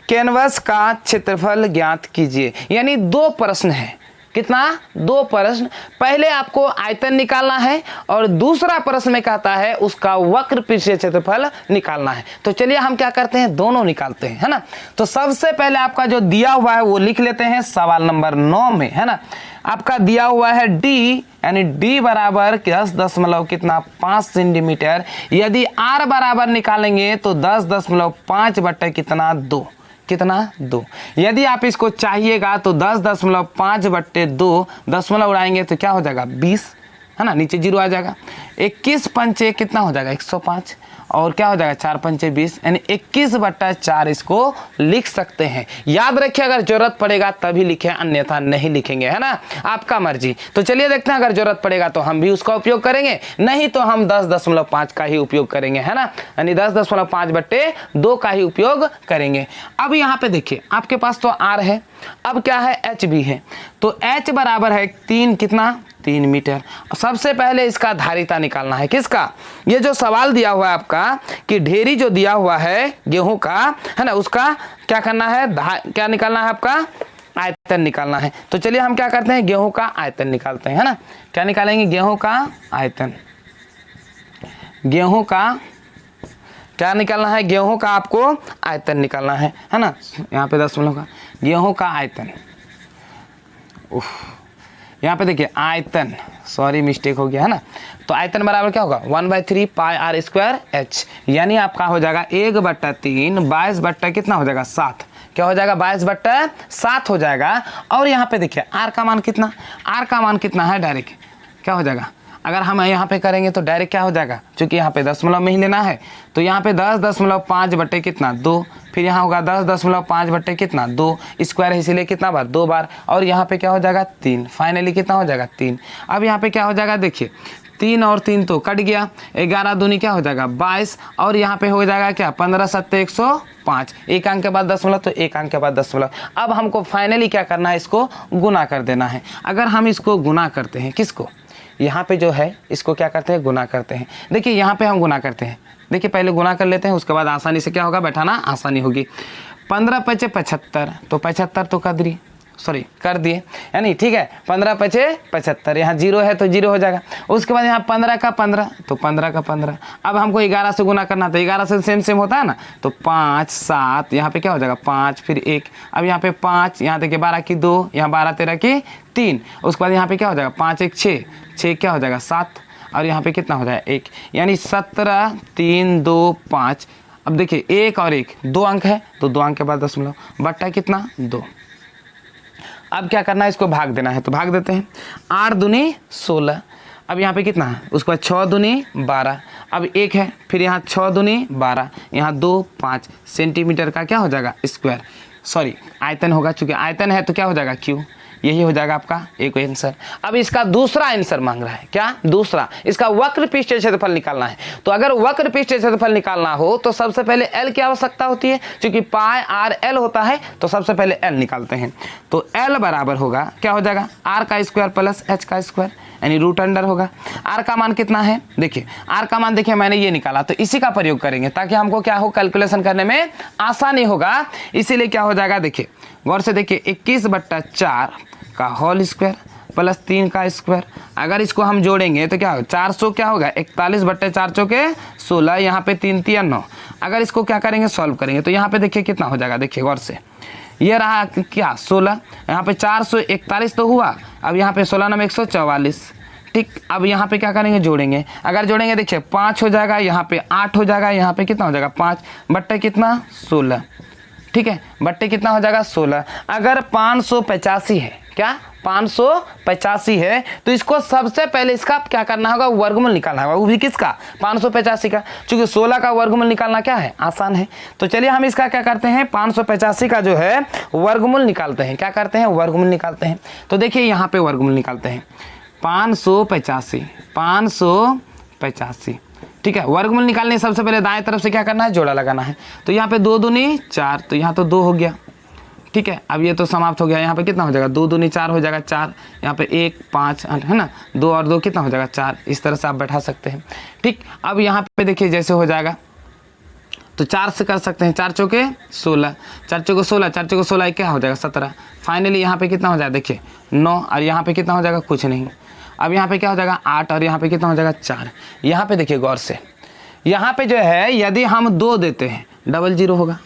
कैनवस का क्षेत्रफल ज्ञात कीजिए। यानी 2 प्रश्न है। कितना? 2 प्रश्न। पहले आपको आयतन निकालना है और दूसरा प्रश्न में कहता है उसका वक्र पृष्ठीय क्षेत्रफल निकालना है। तो चलिए हम क्या करते हैं? दोनों निकालते हैं, है ना। तो सबसे पहले आपका जो दिया हुआ है वो लिख लेते हैं सवाल नंबर 9 में, है ना। आपका दिया हुआ है d, यानी d बराबर 10.5 सेंटीमीटर। यदि r बराबर निकालेंगे तो 10.5 बट्टे कितना? 2। कितना? 2। यदि आप इसको चाहिएगा तो 10.5 बट्टे 2, दशमलव उड़ाएंगे तो क्या हो जाएगा? 20, है ना। नीचे 0 आ जाएगा। 21 पंचे कितना हो जाएगा 105, और क्या हो जाएगा 4 पंचे 20, यानी 21/4 इसको लिख सकते हैं। याद रखिए अगर जरूरत पड़ेगा तभी लिखें, अन्यथा नहीं लिखेंगे, है ना, आपका मर्जी। तो चलिए देखते हैं, अगर जरूरत पड़ेगा तो हम भी उसका उपयोग करेंगे, नहीं तो हम 10.5 का ही उपयोग करेंगे, है ना, यानी 10.5/2 का ही उपयोग करेंगे। अब यहाँ पे देखिए आपके पास तो R है, अब क्या है H भी है, तो H बराबर है 3 कितना 3 मीटर। सबसे पहले इसका धारिता निकालना है, किसका, ये जो सवाल दिया हुआ है आपका कि ढेरी जो दिया हुआ है गेहूं का, है ना, उसका क्या करना है, क्या निकालना है आपका, आयतन निकालना है। तो चलिए हम क्या करते हैं, गेहूं का आयतन निकालते हैं, है ना, क्या निकालेंगे, गेहूं का आयतन। गेहूं का क्या निकालना है, गेहूं का आपको आयतन निकालना है ना, यहाँ पे 10 का गेहूं का आयतन। यहाँ पे देखिए आयतन, सॉरी मिस्टेक हो गया, है ना, तो आयतन बराबर क्या होगा 1/3 पाई r स्क्वायर h, यानी आपका हो जाएगा 1/3 22 कितना हो जाएगा 7, क्या हो जाएगा 22/7 हो जाएगा। और यहाँ पे देखिए r का मान कितना, r का मान कितना है, डायरेक्ट क्या हो जाएगा, अगर हम यहाँ पे करेंगे तो डायरेक्ट क्या हो जाएगा, क्योंकि यहाँ पे दशमलव में ही लेना है, तो यहाँ पे 10.5 बटे कितना 2, फिर यहाँ होगा 10.5 बटे कितना 2, स्क्वायर है इसीलिए कितना बार 2 बार, और यहाँ पे क्या हो जाएगा 3, फाइनली कितना हो जाएगा 3। अब यहाँ पे क्या हो जाएगा, देखिए 3 और 3 तो कट गया, 11 दूनी क्या हो जाएगा 22, और यहाँ पे हो जाएगा क्या 15 7 105, एक अंक के बाद दशमलव तो एक अंक के बाद दशमलव। अब हमको फाइनली क्या करना है, इसको गुना कर देना है। अगर हम इसको गुना करते हैं, किसको, यहाँ पे जो है इसको क्या करते हैं, गुना करते हैं। देखिए यहाँ पे हम गुना करते हैं, देखिए पहले गुना कर लेते हैं, उसके बाद आसानी से क्या होगा, बैठाना आसानी होगी। 15 पचे 75, तो 75 तो कर दिए, यानी ठीक है, 15 पचे 75, यहाँ 0 है तो 0 हो जाएगा। उसके बाद यहाँ 15 का 15, तो 15 का 15। अब हमको 11 से गुना करना, तो 11 से सेम होता है ना, तो 5 7, यहाँ पे क्या हो जाएगा 5 फिर 1, अब यहाँ पे 5, यहाँ देखिए 12 की 2, यहाँ 12 13 की 3, उसके बाद यहाँ पे क्या हो जाएगा 5 1 6, 6 क्या हो जाएगा 7, और यहाँ पे कितना हो जाएगा 1, यानी 17 3 2 5। अब देखिए 1 और 1 2 अंक है, तो 2 अंक के बाद दशमलव बट्टा कितना 2। अब क्या करना है, इसको भाग देना है, तो भाग देते हैं, 8 दूनी 16, अब यहाँ पे कितना है, उसके बाद 6 दूनी 12, अब 1 है, फिर यहाँ 6 दूनी 12, यहाँ 2 5 सेंटीमीटर का क्या हो जाएगा स्क्वायर, सॉरी आयतन होगा, चूंकि आयतन है तो क्या हो जाएगा क्यू, यही हो जाएगा आपका एक आंसर। अब इसका दूसरा आंसर मांग रहा है, क्या दूसरा, इसका वक्र पृष्ठीय क्षेत्रफल निकालना है। तो अगर वक्र पृष्ठीय क्षेत्रफल निकालना हो तो सबसे पहले L की आवश्यकता होती है, क्योंकि पाई r L होता है, तो सबसे पहले L निकालते हैं। तो L बराबर होगा क्या हो जाएगा r का स्क्वायर प्लस h का स्क्वायर, यानी रूट अंडर होगा। r का मान कितना है, देखिए r का मान देखिए मैंने ये निकाला, तो इसी का प्रयोग करेंगे ताकि हमको क्या हो, कैलकुलेशन करने में आसानी होगा। इसीलिए क्या हो जाएगा, देखिए गौर से देखिए 21/4 का होल स्क्वायर प्लस 3 का स्क्वायर, अगर इसको हम जोड़ेंगे तो क्या होगा 400 क्या होगा 41/4 चौके 16, यहाँ पे 3 3 9। अगर इसको क्या करेंगे, सॉल्व करेंगे, तो यहाँ पे देखिए कितना हो जाएगा, देखिए गौर से ये रहा क्या 16, यहाँ पे 441 तो हुआ, अब यहाँ पे 16 9 144, ठीक। अब यहाँ पे क्या करेंगे, जोड़ेंगे, अगर जोड़ेंगे देखिए 5 हो जाएगा, यहाँ पे 8 हो जाएगा, यहाँ पे कितना हो जाएगा 5 बट्टे कितना 16, ठीक है, बट्टे कितना हो जाएगा 16। अगर 585 है, क्या 585 है, तो इसको सबसे पहले इसका क्या करना होगा, वर्गमूल निकालना होगा, वो भी किसका 585 का, क्योंकि 16 का वर्गमूल निकालना क्या है, आसान है। तो चलिए हम इसका क्या करते हैं, 585 का जो है वर्गमूल निकालते हैं, क्या करते हैं वर्गमूल निकालते हैं। तो देखिए यहाँ पे वर्गमूल निकालते हैं 585, ठीक है। वर्गमूल निकालने सबसे पहले दाएं तरफ से क्या करना है, जोड़ा लगाना है, तो यहाँ पे 2 दूनी 4, तो यहाँ तो 2 हो गया, ठीक है। अब ये तो समाप्त हो गया, यहाँ पे कितना हो जाएगा 2 दूनी 4 हो जाएगा 4, यहाँ पे 1 5 है ना, 2 और 2 कितना हो जाएगा 4, इस तरह से आप बैठा सकते हैं, ठीक। अब यहाँ पे देखिए जैसे हो जाएगा तो 4 से कर सकते हैं, 4 चौके 16, 4 चौके 16, 4 चौके 16 क्या हो जाएगा 17, फाइनली यहाँ पे कितना हो जाएगा देखिए 9, और यहाँ पे कितना हो जाएगा कुछ नहीं। अब यहाँ पे क्या हो जाएगा 8, और यहाँ पे कितना हो जाएगा 4। यहाँ पे देखिए गौर से, यहाँ पे जो है यदि हम 2 देते हैं 00 होगा,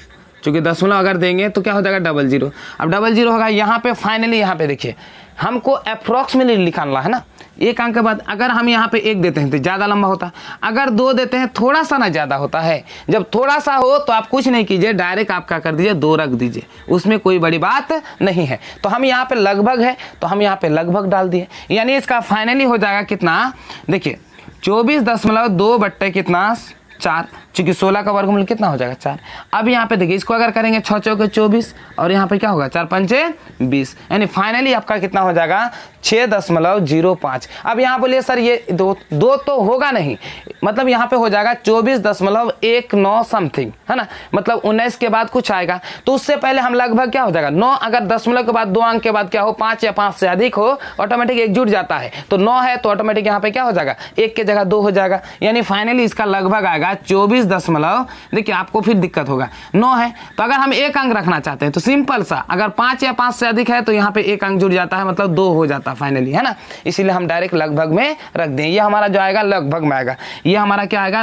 क्योंकि दशमलव अगर देंगे तो क्या हो जाएगा 00, अब 00 होगा। यहाँ पे फाइनली यहाँ पे देखिए हमको अप्रॉक्सीमेटली निकालना है ना, एक अंक के बाद अगर हम यहाँ पे 1 देते हैं तो ज़्यादा लंबा होता है, अगर 2 देते हैं थोड़ा सा ना ज़्यादा होता है। जब थोड़ा सा हो तो आप कुछ नहीं कीजिए, डायरेक्ट आप क्या कर दीजिए 2 रख दीजिए, उसमें कोई बड़ी बात नहीं है। तो हम यहाँ पे लगभग है, तो हम यहाँ पे लगभग डाल दिए, यानी इसका फाइनली हो जाएगा कितना, देखिए 24.2 बट्टे कितना 4, चूंकि 16 का वर्गमूल कितना हो जाएगा 4। अब यहाँ पे देखिए इसको अगर करेंगे 6 चौके 24 और यहाँ पे क्या होगा 4 पंचे 20, यानी फाइनली आपका कितना हो जाएगा 6.05। अब यहाँ बोलिए सर ये दो तो होगा नहीं, मतलब यहाँ पे हो जाएगा 24.19 समथिंग, है ना, मतलब 19 के बाद कुछ आएगा, तो उससे पहले हम लगभग क्या हो जाएगा 9, अगर दशमलव के बाद 2 अंक के बाद क्या हो 5 या 5 से अधिक हो ऑटोमेटिक एक जुड़ जाता है, तो 9 है तो ऑटोमेटिक यहाँ पे क्या हो जाएगा 1 के जगह 2 हो जाएगा, यानी फाइनली इसका लगभग आएगा 24 दशमलव, देखिए आपको फिर दिक्कत होगा 9 है तो अगर हम एक अंक रखना चाहते हैं तो सिंपल सा, अगर 5 या 5 से अधिक है तो यहाँ पे एक अंक जुड़ जाता है, मतलब 2 हो जाता है फाइनली, है ना, इसीलिए हम डायरेक्ट लगभग में रख दें। ये हमारा जो आएगा लगभग में आएगा, ये हमारा क्या आएगा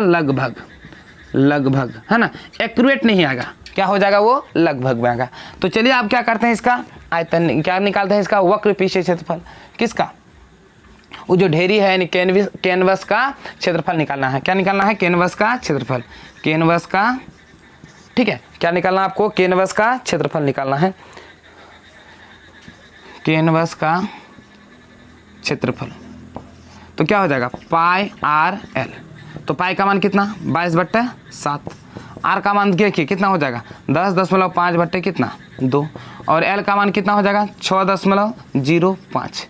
लगभग, है ना, एक्यूरेट नहीं आएगा, क्या हो जाएगा वो लगभग में आएगा। तो चलिए आप क्या करते हैं इसका आयतन क्या निकालते हैं, इसका वक्र पृष्ठीय क्षेत्रफल, किसका, वो जो ढेरी है यानी कैनवस का क्षेत्रफल निकालना है। क्या निकालना है, कैनवस का क्षेत्रफल, कैनवस का, ठीक है, क्या निकालना है आपको, कैनवस का क्षेत्रफल निकालना है, कैनवस का क्षेत्रफल। तो क्या हो जाएगा पाई आर एल, तो पाई का मान कितना 22/7, आर का मान देखिए कितना हो जाएगा 10.5 बट्टे कितना 2, और एल का मान कितना हो जाएगा 6.05।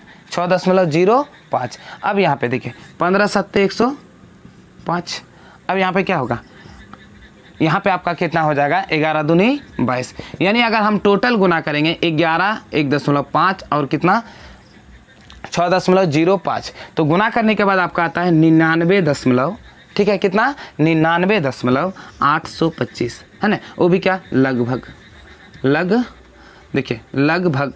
अब यहाँ पे देखिए 15 7 105। अब यहाँ पे क्या होगा, यहाँ पे आपका कितना हो जाएगा 11 दूनी 22, यानी अगर हम टोटल गुना करेंगे 11 1.5 और कितना 6.05, तो गुना करने के बाद आपका आता है 99, ठीक है, कितना 99.825, है ना, वो भी क्या देखिए लगभग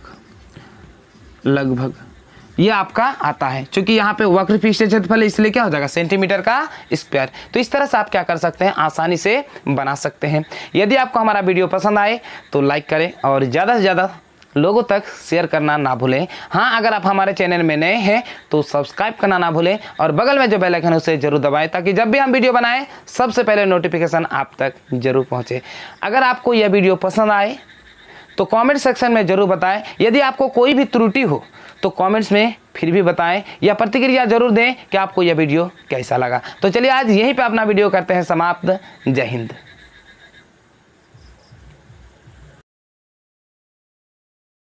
ये आपका आता है, क्योंकि यहाँ पे वक्र पृष्ठीय क्षेत्रफल है इसलिए क्या हो जाएगा सेंटीमीटर का स्क्वायर। तो इस तरह से आप क्या कर सकते हैं, आसानी से बना सकते हैं। यदि आपको हमारा वीडियो पसंद आए तो लाइक करें और ज़्यादा से ज़्यादा लोगों तक शेयर करना ना भूलें। हाँ, अगर आप हमारे चैनल में नए हैं तो सब्सक्राइब करना ना भूलें और बगल में जो बेल आइकन है उसे जरूर दबाएं, ताकि जब भी हम वीडियो बनाएं सबसे पहले नोटिफिकेशन आप तक जरूर पहुंचे। अगर आपको यह वीडियो पसंद आए तो कमेंट सेक्शन में जरूर बताएं। यदि आपको कोई भी त्रुटि हो तो कमेंट्स में फिर भी बताएं या प्रतिक्रिया जरूर दें कि आपको यह वीडियो कैसा लगा। तो चलिए आज यहीं पे अपना वीडियो करते हैं समाप्त। जय हिंद।